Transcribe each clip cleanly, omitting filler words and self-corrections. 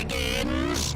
begins.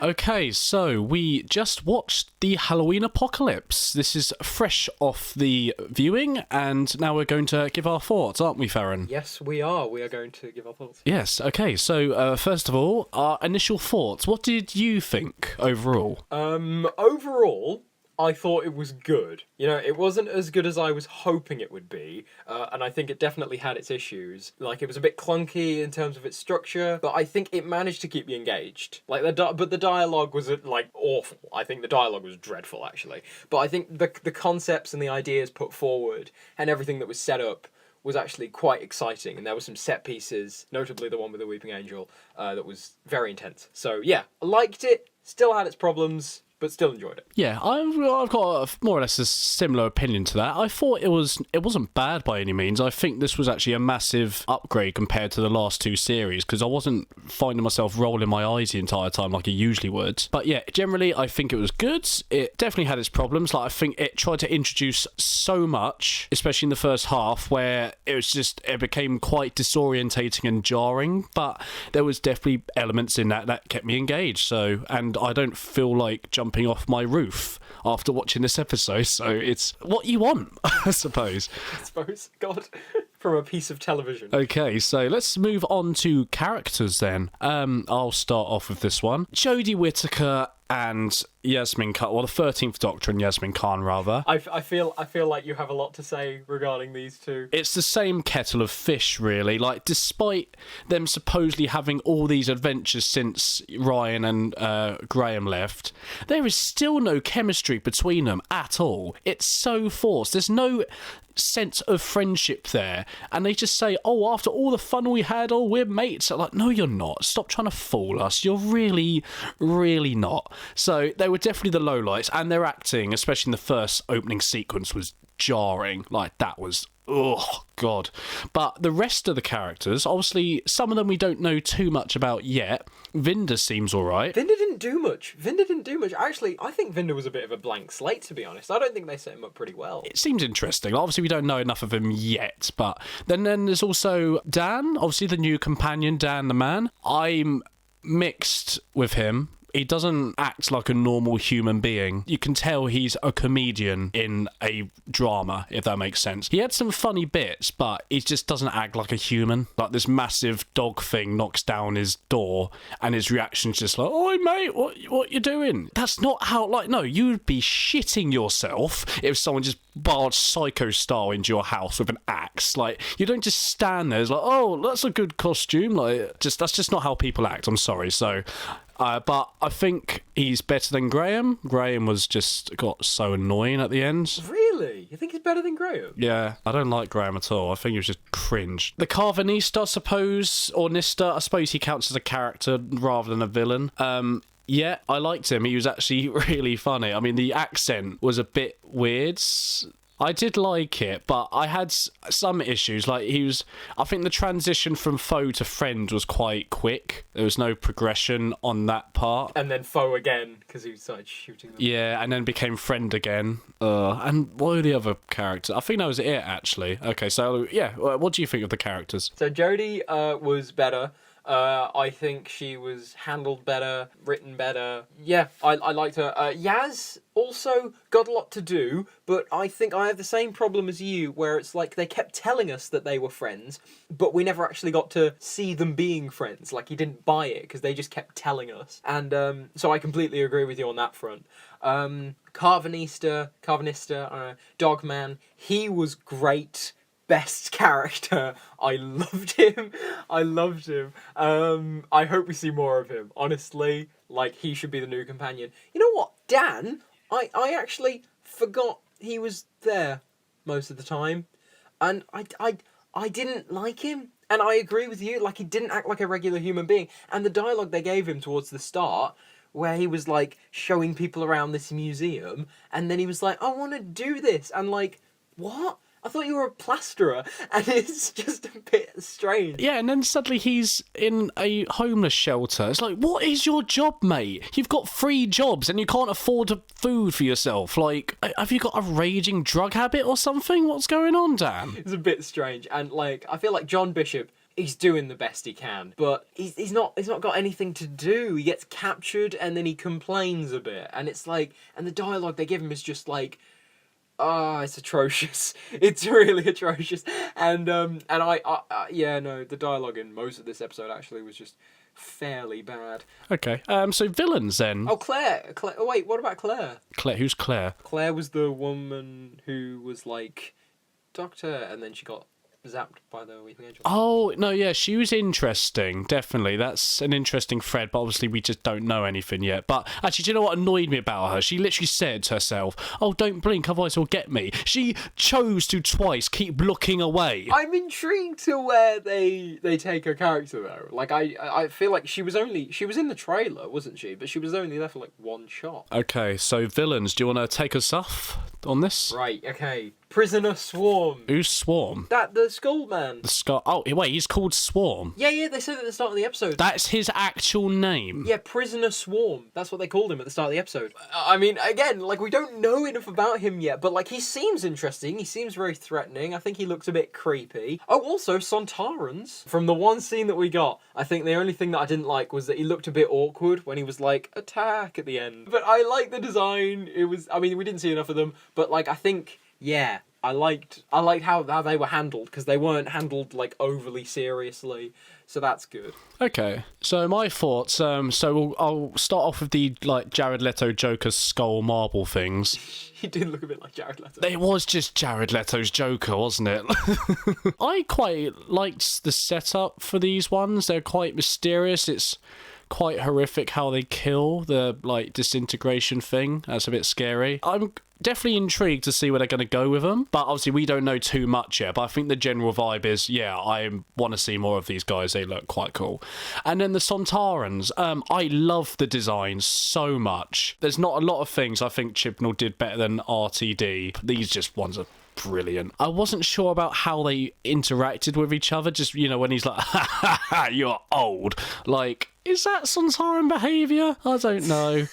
Okay, so we just watched the Halloween Apocolypse. This is fresh off the viewing, and now we're going to give our thoughts, aren't we, Farron? Yes, we are. We are going to give our thoughts. Yes, okay, so first of all, our initial thoughts. What did you think overall? Overall, I thought it was good. You know, it wasn't as good as I was hoping it would be, and I think it definitely had its issues. Like, it was a bit clunky in terms of its structure, but I think it managed to keep me engaged. Like, but the dialogue was, like, awful. I think the dialogue was dreadful, actually. But I think the concepts and the ideas put forward and everything that was set up was actually quite exciting, and there were some set pieces, notably the one with the Weeping Angel, that was very intense. So, yeah, I liked it, still had its problems, but still enjoyed it. Yeah, I've got more or less a similar opinion to that. I thought it wasn't bad by any means. I think this was actually a massive upgrade compared to the last two series, because I wasn't finding myself rolling my eyes the entire time like I usually would. But yeah, generally I think it was good. It definitely had its problems. Like, I think it tried to introduce so much, especially in the first half, where it became quite disorientating and jarring. But there was definitely elements in that kept me engaged. So, and I don't feel like jumping off my roof after watching this episode, so it's what you want, I suppose. God, from a piece of television. Okay, so let's move on to characters then. I'll start off with this one. Jodie Whittaker and Yasmin Khan, well, the 13th Doctor and Yasmin Khan, rather. I feel like you have a lot to say regarding these two. It's the same kettle of fish, really. Like, despite them supposedly having all these adventures since Ryan and Graham left, there is still no chemistry between them at all. It's so forced. There's no sense of friendship there, and they just say, oh, after all the fun we had, oh, we're mates. I'm like, no, you're not. Stop trying to fool us. You're really, really not. So they were definitely the lowlights, and their acting, especially in the first opening sequence, was jarring. Like, that was, oh god. But the rest of the characters, obviously some of them we don't know too much about yet. Vinda seems alright. Vinda didn't do much. Actually, I think Vinda was a bit of a blank slate, to be honest. I don't think they set him up pretty well. It seems interesting. Obviously we don't know enough of him yet, but then there's also Dan, obviously the new companion, Dan the man. I'm mixed with him. He doesn't act like a normal human being. You can tell he's a comedian in a drama, if that makes sense. He had some funny bits, but he just doesn't act like a human. Like, this massive dog thing knocks down his door, and his reaction's just like, oi, mate, what you doing? That's not how, like, no, you'd be shitting yourself if someone just barged Psycho style into your house with an axe. Like, you don't just stand there, it's like, oh, that's a good costume. Like, that's just not how people act, I'm sorry. So, but I think he's better than Graham. Graham got so annoying at the end. Really? You think he's better than Graham? Yeah, I don't like Graham at all. I think he was just cringe. The Carvanista, I suppose, or Nista, I suppose he counts as a character rather than a villain. Yeah, I liked him. He was actually really funny. I mean, the accent was a bit weird. I did like it, but I had some issues. Like, I think the transition from foe to friend was quite quick. There was no progression on that part. And then foe again, because he started shooting them. Yeah, and then became friend again. And what were the other characters? I think that was it, actually. Okay, so, yeah, what do you think of the characters? So Jodie was better. I think she was handled better, written better. Yeah, I liked her. Yaz also got a lot to do, but I think I have the same problem as you, where it's like they kept telling us that they were friends, but we never actually got to see them being friends. Like, he didn't buy it, because they just kept telling us. And so I completely agree with you on that front. Carvanista, Dogman, he was great. Best character. I loved him. I hope we see more of him. Honestly, like, he should be the new companion. You know what? Dan, I actually forgot he was there most of the time. And I didn't like him. And I agree with you, like, he didn't act like a regular human being. And the dialogue they gave him towards the start, where he was, like, showing people around this museum, and then he was like, I want to do this. And, like, what? I thought you were a plasterer, and it's just a bit strange. Yeah, and then suddenly he's in a homeless shelter. It's like, what is your job, mate? You've got 3 jobs and you can't afford food for yourself. Like, have you got a raging drug habit or something? What's going on, Dan? It's a bit strange, and like I feel like John Bishop, he's doing the best he can, but he's not got anything to do. He gets captured and then he complains a bit, and it's like, and the dialogue they give him is just like, it's atrocious. It's really atrocious. And yeah, no, the dialogue in most of this episode actually was just fairly bad. Okay, so villains then. Oh, Claire. Oh, wait, what about Claire? Claire, who's Claire? Claire was the woman who was like Doctor, and then she got zapped by the Weeping Angel. Oh, no, yeah, she was interesting, definitely. That's an interesting thread, but obviously we just don't know anything yet. But actually, do you know what annoyed me about her? She literally said to herself, oh, don't blink, otherwise he'll get me. She chose to twice keep looking away. I'm intrigued to where they take her character, though. Like, I feel like she was in the trailer, wasn't she? But she was only there for, like, 1 shot. Okay, so villains, do you want to take us off on this? Right, okay. Prisoner Swarm. Who's Swarm? The Skull Man. The Skull. Oh, wait, he's called Swarm. Yeah, they said at the start of the episode. That's his actual name. Yeah, Prisoner Swarm. That's what they called him at the start of the episode. I mean, again, like, we don't know enough about him yet, but, like, he seems interesting. He seems very threatening. I think he looks a bit creepy. Oh, also, Sontarans. From the one scene that we got, I think the only thing that I didn't like was that he looked a bit awkward when he was like, attack at the end. But I like the design. It was, I mean, we didn't see enough of them, but, like, I think, yeah, I liked how they were handled, because they weren't handled like overly seriously, so that's good. Okay, so my thoughts. So I'll start off with the like Jared Leto Joker skull marble things. He did look a bit like Jared Leto. It was just Jared Leto's Joker, wasn't it? I quite liked the setup for these ones. They're quite mysterious. It's quite horrific how they kill the like disintegration thing. That's a bit scary. I'm definitely intrigued to see where they're going to go with them, but obviously we don't know too much yet. But I think the general vibe is, yeah, I want to see more of these guys. They look quite cool. And then the Sontarans, I love the design so much. There's not a lot of things I think Chibnall did better than RTD. These just ones are brilliant. I wasn't sure about how they interacted with each other. Just, you know, when he's like, ha ha ha, you're old. Like, is that Sontaran behaviour? I don't know.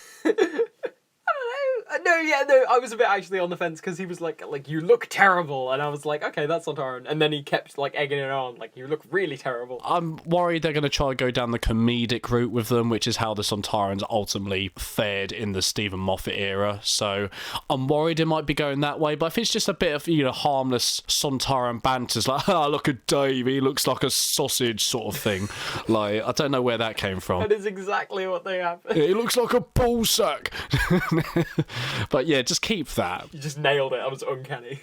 No, I was a bit actually on the fence, because he was like, you look terrible, and I was like, okay, that's Sontaran, and then he kept like egging it on, like, you look really terrible. I'm worried they're going to try and go down the comedic route with them, which is how the Sontarans ultimately fared in the Stephen Moffat era, so I'm worried it might be going that way. But if it's just a bit of, you know, harmless Sontaran banters, like, look at Dave, he looks like a sausage sort of thing, like, I don't know where that came from. That is exactly what they have. Yeah, he looks like a ballsack. But yeah, just keep that. You just nailed it. That was uncanny.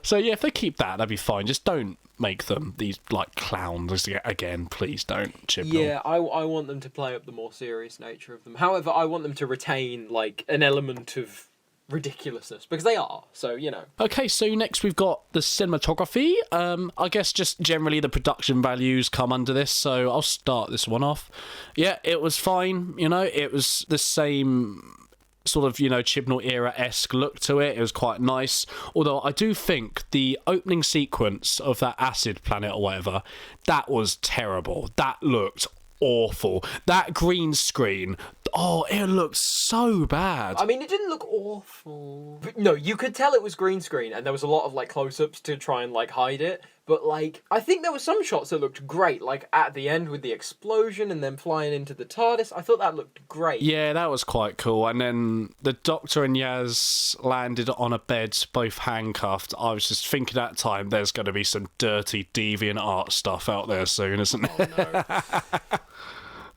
So yeah, if they keep that, that'd be fine. Just don't make them these like clowns again. Please don't, Chibnall. Yeah, I want them to play up the more serious nature of them. However, I want them to retain like an element of ridiculousness, because they are, so you know. Okay, so next we've got the cinematography. I guess just generally the production values come under this, so I'll start this one off. Yeah, it was fine, you know, it was the same sort of, you know, Chibnall era-esque look to it. It was quite nice, although I do think the opening sequence of that acid planet or whatever, that was terrible. That looked awful. That green screen, oh, it looked so bad. I mean, it didn't look awful. But no, you could tell it was green screen, and there was a lot of like close-ups to try and like hide it. But like, I think there were some shots that looked great, like at the end with the explosion and then flying into the TARDIS. I thought that looked great. Yeah, that was quite cool. And then the Doctor and Yaz landed on a bed, both handcuffed. I was just thinking at that time, there's going to be some dirty, deviant art stuff out there soon, isn't there? Oh, no.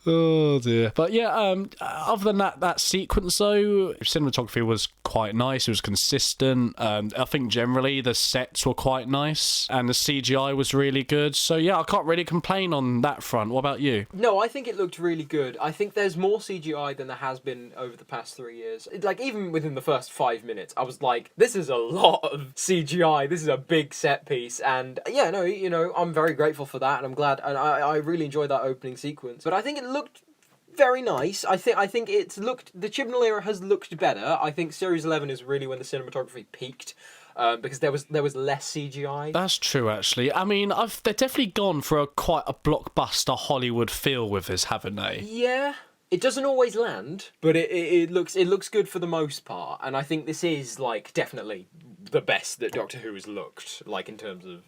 Oh dear. But yeah, other than that sequence though, cinematography was quite nice. It was consistent. I think generally the sets were quite nice and the CGI was really good. So yeah, I can't really complain on that front. What about you? No, I think it looked really good. I think there's more CGI than there has been over the past 3 years. Like, even within the first 5 minutes, I was like, this is a lot of CGI. This is a big set piece. And yeah, no, you know, I'm very grateful for that, and I'm glad. And I really enjoyed that opening sequence. But I think it looked very nice. I think it's looked, the Chibnall era has looked better. I think Series 11 is really when the cinematography peaked. because there was less CGI. That's true, actually. I mean, they've definitely gone for quite a blockbuster Hollywood feel with this, haven't they? Yeah. It doesn't always land, but it looks good for the most part, and I think this is like definitely the best that Doctor Who has looked like in terms of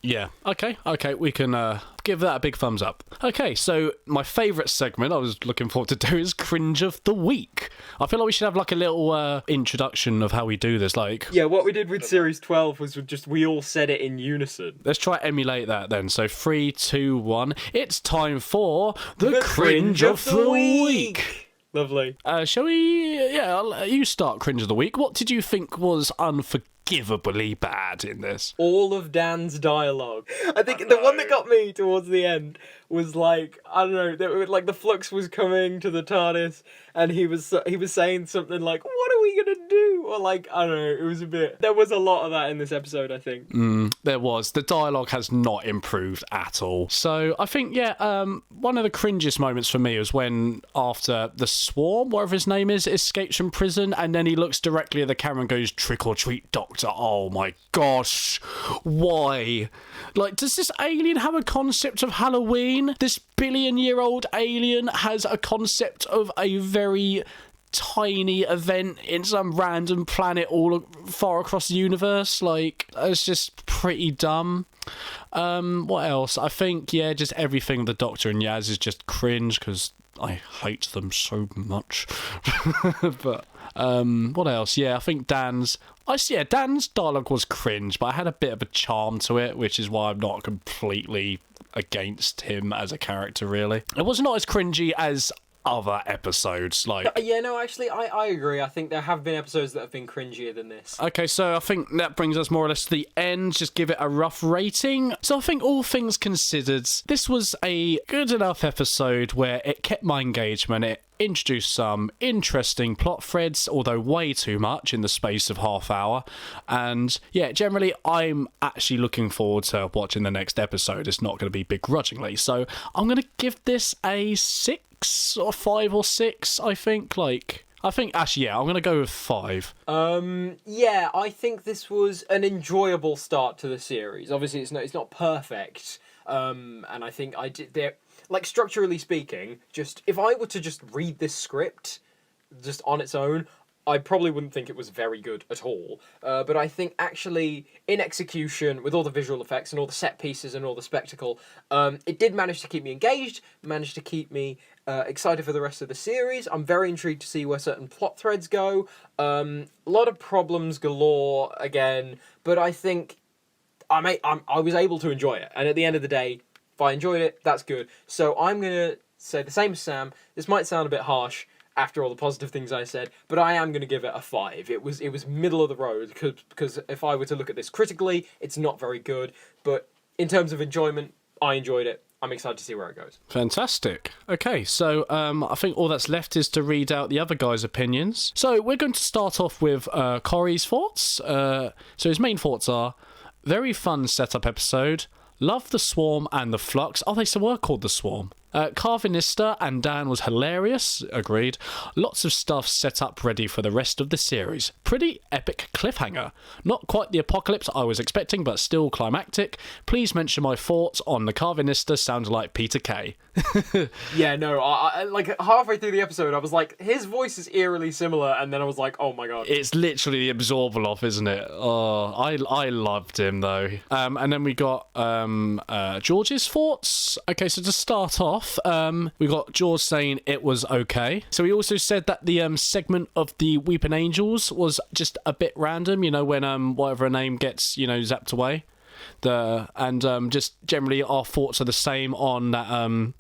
Yeah. Okay. We can give that a big thumbs up. Okay. So my favourite segment I was looking forward to do is Cringe of the Week. I feel like we should have like a little introduction of how we do this. Like, yeah, what we did with Series 12 was just we all said it in unison. Let's try emulate that then. So 3, 2, 1. It's time for the Cringe of the Week. Lovely. Shall we? Yeah, you start Cringe of the Week. What did you think was unforgivably bad in this? All of Dan's dialogue. I think the one that got me towards the end was like, I don't know, like the Flux was coming to the TARDIS and he was saying something like, what are we gonna do? Or like, I don't know, it was there was a lot of that in this episode, I think. There was. The dialogue has not improved at all. So I think, one of the cringiest moments for me was when, after the Swarm, whatever his name is, escapes from prison, and then he looks directly at the camera and goes, "Trick or treat, Doctor." Oh my gosh. Why? Like, does this alien have a concept of Halloween? This billion-year-old alien has a concept of a very tiny event in some random planet all far across the universe. Like, it's just pretty dumb. What else? I think, just everything the Doctor and Yaz is just cringe, because I hate them so much. But what else? I think Dan's dialogue was cringe, but I had a bit of a charm to it, which is why I'm not completely against him as a character, really. It was not as cringy as other episodes, like... Actually, I agree. I think there have been episodes that have been cringier than this. Okay, so I think that brings us more or less to the end. Just give it a rough rating. So I think all things considered, this was a good enough episode where it kept my engagement. It introduced some interesting plot threads, although way too much in the space of half hour. And generally, I'm actually looking forward to watching the next episode. It's not going to be begrudgingly. So I'm going to give this a 6 or 5 or 6, I think. I'm going to go with 5. I think this was an enjoyable start to the series. Obviously, it's not perfect. And I think I did there. Like, structurally speaking, just if I were to just read this script just on its own, I probably wouldn't think it was very good at all. But I think actually, in execution, with all the visual effects and all the set pieces and all the spectacle, it did manage to keep me engaged, managed to keep me excited for the rest of the series. I'm very intrigued to see where certain plot threads go. A lot of problems galore again, but I think I was able to enjoy it. And at the end of the day, if I enjoyed it, that's good. So I'm going to say the same as Sam. This might sound a bit harsh after all the positive things I said, but I am going to give it a 5. It was middle of the road, because if I were to look at this critically, it's not very good. But in terms of enjoyment, I enjoyed it. I'm excited to see where it goes. Fantastic. Okay, so I think all that's left is to read out the other guys' opinions. So we're going to start off with Corey's thoughts. So his main thoughts are, very fun setup episode. Love the Swarm and the Flux. Oh, they still were called the Swarm. Carvinista and Dan was hilarious. Agreed. Lots of stuff set up ready for the rest of the series. Pretty epic cliffhanger. Not quite the apocalypse I was expecting, but still climactic. Please mention my thoughts on the Carvinista. Sounds like Peter Kay. I like halfway through the episode, I was like, his voice is eerily similar, and then I was like, oh my god. It's literally the Absorbaloff, isn't it? Oh, I loved him though. And then we got George's thoughts. Okay, so to start off, we got George saying it was okay. So he also said that the segment of the Weeping Angels was just a bit random, when whatever her name gets, zapped away. Just generally our thoughts are the same on that.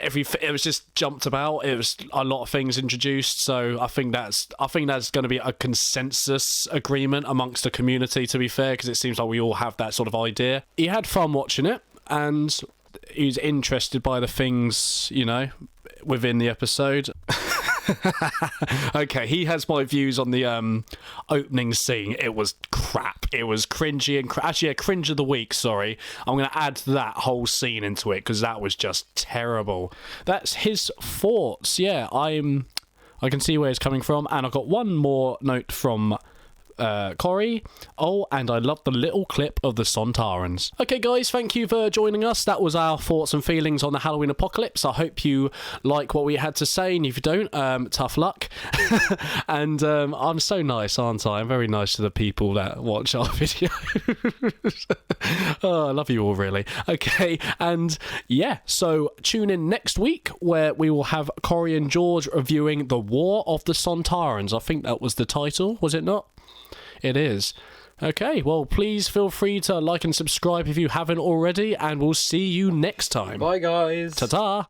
It was just jumped about. It was a lot of things introduced, so I think that's going to be a consensus agreement amongst the community, to be fair, because it seems like we all have that sort of idea. He had fun watching it, and he was interested by the things, within the episode. Okay, he has my views on the opening scene. It was crap. It was cringy and actually a cringe of the week. Sorry, I'm going to add that whole scene into it because that was just terrible. That's his thoughts. Yeah, I can see where he's coming from, and I've got one more note from Corey. Oh, and I love the little clip of the Sontarans. Okay, guys, thank you for joining us. That was our thoughts and feelings on the Halloween Apocalypse. I hope you like what we had to say, and if you don't, tough luck. And I'm so nice, aren't I? I'm very nice to the people that watch our videos. Oh, I love you all, really. Okay, and yeah, so tune in next week where we will have Corey and George reviewing The War of the Sontarans. I think that was the title, was it not? It is. Okay, well, please feel free to like and subscribe if you haven't already, and we'll see you next time. Bye, guys. Ta-ta!